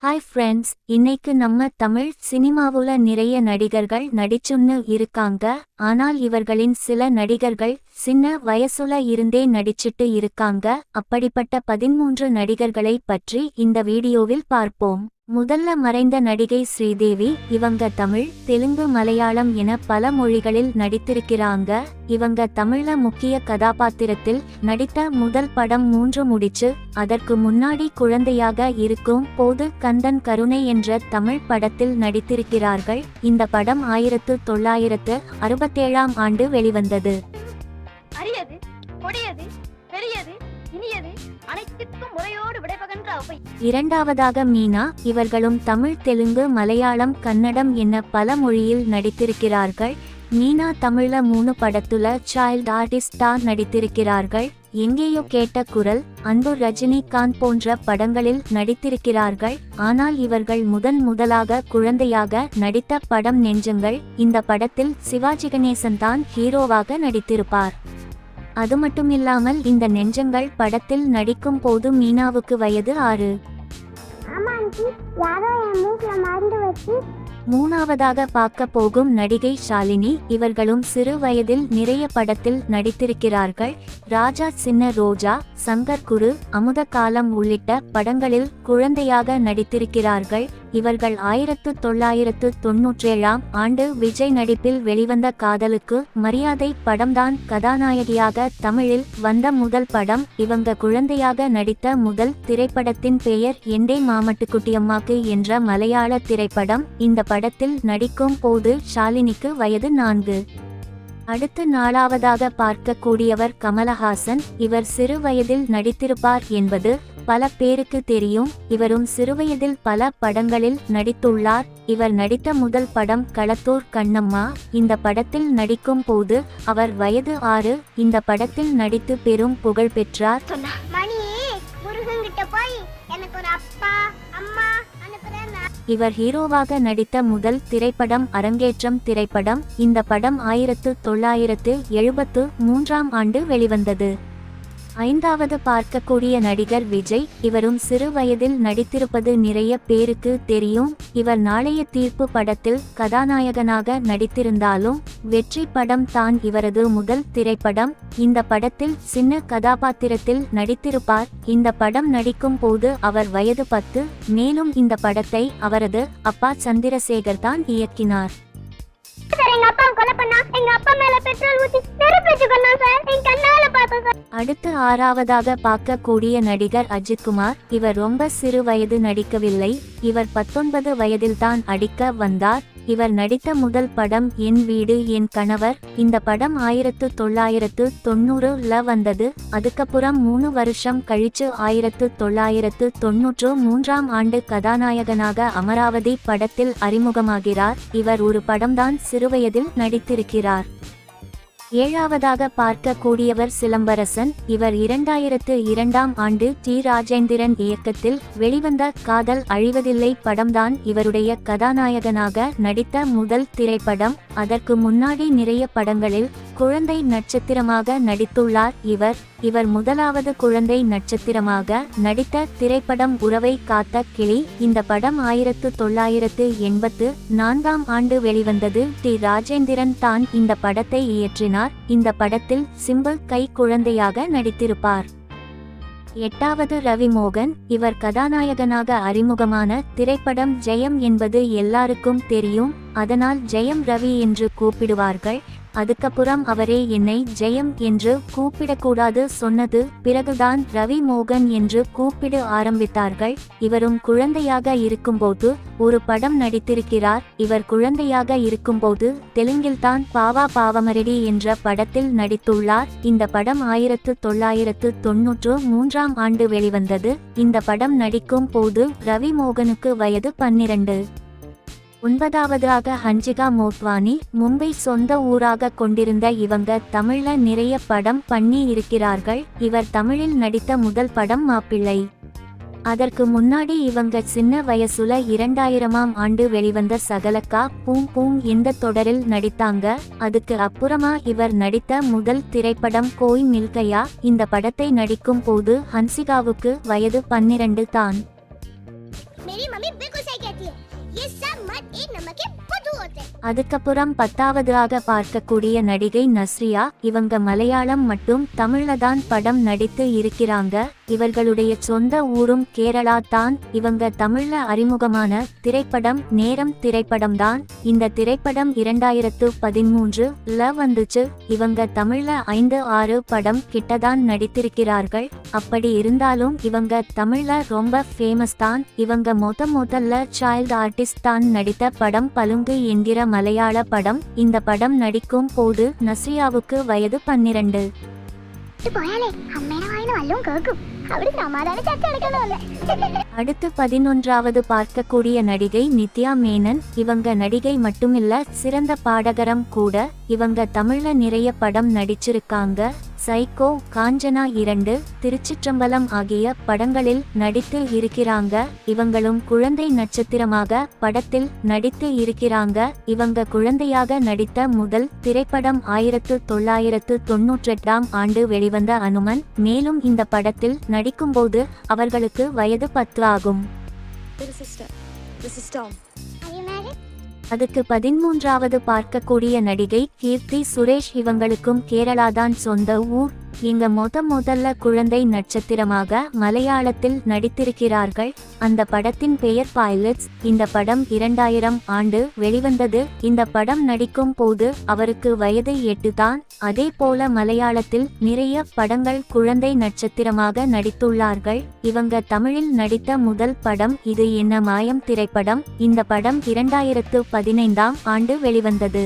Hi friends, இன்னைக்கு நம்ம தமிழ் சினிமாவுல நிறைய நடிகர்கள் நடிச்சுன்னு இருக்காங்க. ஆனால் இவர்களின் சில நடிகர்கள் சின்ன வயசுல இருந்தே நடிச்சிட்டு இருக்காங்க. அப்படிப்பட்ட 13 நடிகர்களை பற்றி இந்த வீடியோவில் பார்ப்போம். முதல்ல மறைந்த நடிகை ஸ்ரீதேவி. இவங்க தமிழ், தெலுங்கு, மலையாளம் என பல மொழிகளில் நடித்திருக்கிறாங்க. இவங்க தமிழ்ல முக்கிய கதாபாத்திரத்தில் நடித்த முதல் படம் 3 முடிச்சு. அதற்கு முன்னாடி குழந்தையாக இருக்கும் போது கந்தன் கருணை என்ற தமிழ் படத்தில் நடித்திருக்கிறார்கள். இந்த படம் 1967ஆம் ஆண்டு வெளிவந்தது. இரண்டாவதாக மீனா. இவர்களும் தமிழ், தெலுங்கு, மலையாளம், கன்னடம் என பல மொழியில் நடித்திருக்கிறார்கள். மீனா தமிழ்ல 3 படத்துல சைல்ட் ஆர்டிஸ்டா நடித்திருக்கிறார்கள். எங்கேயோ கேட்ட குரல், அன்பு, ரஜினிகாந்த் போன்ற படங்களில் நடித்திருக்கிறார்கள். ஆனால் இவர்கள் முதலாக குழந்தையாக நடித்த படம் நெஞ்சங்கள். இந்த படத்தில் சிவாஜி கணேசன் தான் ஹீரோவாக நடித்திருப்பார். அது மட்டுமில்லாமல் இந்த நெஞ்சங்கள் படத்தில் நடிக்கும் போது மீனாவுக்கு வயது 6. மூணாவதாக பார்க்க போகும் நடிகை ஷாலினி. இவர்களும் சிறு வயதில் நிறைய படத்தில் நடித்திருக்கிறார்கள். ராஜா, சின்ன ரோஜா, சங்கர் குரு, அமுத காலம் உள்ளிட்ட படங்களில் குழந்தையாக நடித்திருக்கிறார்கள். இவர்கள் 1997ஆம் ஆண்டு விஜய் நடிப்பில் வெளிவந்த காதலுக்கு மரியாதை படம்தான் கதாநாயகியாக தமிழில் வந்த முதல் படம். இவங்க குழந்தையாக நடித்த முதல் திரைப்படத்தின் பெயர் எண்டே மாமட்டுக்குட்டியம்மாக்கு என்ற மலையாள திரைப்படம். இந்த படத்தில் நடிக்கும் போது ஷாலினிக்கு வயது 4. அடுத்து 4ஆவதாக பார்க்கக்கூடியவர் கமலஹாசன். இவர் சிறு வயதில் நடித்திருப்பார் என்பது பல பேருக்கு தெரியும். இவரும் சிறுவயதில் பல படங்களில் நடித்துள்ளார். இவர் நடித்த முதல் படம் களத்தூர் கண்ணம்மா. இந்த படத்தில் நடிக்கும் போது அவர் வயது 6. இந்த படத்தில் நடித்து பெரும் புகழ் பெற்றார். இவர் ஹீரோவாக நடித்த முதல் திரைப்படம் அரங்கேற்றம் திரைப்படம். இந்த படம் 1973ஆம் ஆண்டு வெளிவந்தது. 5ஆவது பார்க்கக்கூடிய நடிகர் விஜய். இவரும் சிறு வயதில் நடித்திருப்பது நிறைய பேருக்கு தெரியும். இவர் நாளைய தீர்ப்பு படத்தில் கதாநாயகனாக நடித்திருந்தாலும் வெற்றி படம் தான் இவரது முதல் திரைப்படம். இந்த படத்தில் சின்ன கதாபாத்திரத்தில் நடித்திருப்பார். இந்த படம் நடிக்கும் போது அவர் வயது 10. மேலும் இந்த படத்தை அவரது அப்பா சந்திரசேகர் தான் இயக்கினார். அடுத்து 6ஆவதாக பார்க்கக்கூடிய நடிகர் அஜித்குமார். இவர் ரொம்ப சிறு வயது நடிக்கவில்லை. இவர் 19 வயதில் தான் அடிக்க வந்தார். இவர் நடித்த முதல் படம் என் வீடு என் கணவர். இந்த படம் 1990ல வந்தது. அதுக்கப்புறம் 3 வருஷம் கழிச்சு 1993ஆம் ஆண்டு கதாநாயகனாக அமராவதி படத்தில் அறிமுகமாகிறார். இவர் ஒரு படம்தான் சிறுவயதில் நடித்திருக்கிறார். 7ஆவதாக பார்க்கக்கூடியவர் சிலம்பரசன். இவர் 2002ஆம் ஆண்டு டி. ராஜேந்திரன் இயக்கத்தில் வெளிவந்த காதல் அழிவதில்லை படம்தான் இவருடைய கதாநாயகனாக நடித்த முதல் திரைப்படம். அதற்கு முன்னாடி நிறைய படங்களில் குழந்தை நட்சத்திரமாக நடித்துள்ளார். இவர் முதலாவது குழந்தை நட்சத்திரமாக நடித்த திரைப்படம் உறவை காத்த கிளி. இந்த படம் 1984ஆம் ஆண்டு வெளிவந்தது. டி. ராஜேந்திரன் தான் இந்த படத்தை இயற்றினார். இந்த படத்தில் சிம்பிள் கை குழந்தையாக நடித்திருப்பார். 8ஆவது ரவி மோகன். இவர் கதாநாயகனாக அறிமுகமான திரைப்படம் ஜெயம் என்பது எல்லாருக்கும் தெரியும். அதனால் ஜெயம் ரவி என்று கூப்பிடுவார்கள். அதுக்கப்புறம் அவரே என்னை ஜெயம் என்று கூப்பிடக்கூடாது சொன்னது பிறகுதான் ரவி மோகன் என்று கூப்பிட ஆரம்பித்தார்கள். இவரும் குழந்தையாக இருக்கும்போது ஒரு படம் நடித்திருக்கிறார். இவர் குழந்தையாக இருக்கும்போது தெலுங்கில்தான் பாவா பாவமரடி என்ற படத்தில் நடித்துள்ளார். இந்த படம் 1993ஆம் ஆண்டு வெளிவந்தது. இந்த படம் நடிக்கும் போது ரவி மோகனுக்கு வயது 12. 9ஆவதாக ஹன்சிகா மோட்வானி. மும்பை சொந்த ஊராக கொண்டிருந்த இவங்க தமிழ்ல நிறைய படம் பண்ணி இருக்கிறார்கள். இவர் தமிழில் நடித்த முதல் படம் மாப்பிள்ளை. அதற்கு முன்னாடி இவங்க சின்ன வயசுல 2000ஆம் ஆண்டு வெளிவந்த சகலக்கா பூம் பூம் இந்த தொடரில் நடித்தாங்க. அதுக்கு அப்புறமா இவர் நடித்த முதல் திரைப்படம் கோய் மில்கையா. இந்த படத்தை நடிக்கும் போது ஹன்சிகாவுக்கு வயது 12 தான். मेरी मम्मी बिल्कुल सही कहती है, ये सब मत एक नंबर के बुद्धू होते हैं. அதுக்கப்புறம் 10ஆவதாக பார்க்கக்கூடிய நடிகை நஸ்ரியா. இவங்க மலையாளம் மற்றும் தமிழ்ல தான் படம் நடித்து இருக்கிறாங்க. இவர்களுடைய சொந்த ஊரும் கேரளா தான். இவங்க தமிழ்ல அறிமுகமான திரைப்படம் நேரம் திரைப்படம் தான். இந்த திரைப்படம் 2013ல வந்துச்சு. இவங்க தமிழ்ல 5-6 படம் கிட்டதான் நடித்திருக்கிறார்கள். அப்படி இருந்தாலும் இவங்க தமிழ்ல ரொம்ப ஃபேமஸ் தான். இவங்க முதல்ல சைல்டு ஆர்டிஸ்ட் தான் நடித்த படம் பலுங்கு என்கிற மலையாள படம். இந்த படம் நடிக்கும் போது நஸ்ரியாவுக்கு வயது 12. அடுத்து 11ஆவது பார்க்கக்கூடிய நடிகை நித்யா மேனன். இவங்க நடிகை மட்டுமில்ல, சிறந்த பாடகரம் கூட. இவங்க தமிழ்ல நிறைய படம் நடிச்சிருக்காங்க. சைக்கோ, காஞ்சனா 2, திருச்சிற்றம்பலம் ஆகிய படங்களில் நடித்து இருக்கிறாங்க. இவங்களும் குழந்தை நட்சத்திரமாக படத்தில் நடித்து இருக்கிறாங்க. இவங்க குழந்தையாக நடித்த முதல் திரைப்படம் 1998ஆம் ஆண்டு வெளிவந்த அனுமன். மேலும் இந்த படத்தில் நடிக்கும்போது அவர்களுக்கு வயது 10 ஆகும். அதுக்கு 13ஆவது பார்க்கக்கூடிய நடிகை கீர்த்தி சுரேஷ். இவங்களுக்கும் கேரளாதான் சொந்த ஊர். இங்க முதல்ல குழந்தை நட்சத்திரமாக மலையாளத்தில் நடித்திருக்கிறார்கள். அந்த படத்தின் பெயர் பைலட்ஸ். இந்த படம் 2000 ஆண்டு வெளிவந்தது. இந்த படம் நடிக்கும் போது அவருக்கு வயது 8 தான். அதே போல மலையாளத்தில் நிறைய படங்கள் குழந்தை நட்சத்திரமாக நடித்துள்ளார்கள். இவங்க தமிழில் நடித்த முதல் படம் இது என்ன மாயம் திரைப்படம். இந்த படம் 2015ஆம் ஆண்டு வெளிவந்தது.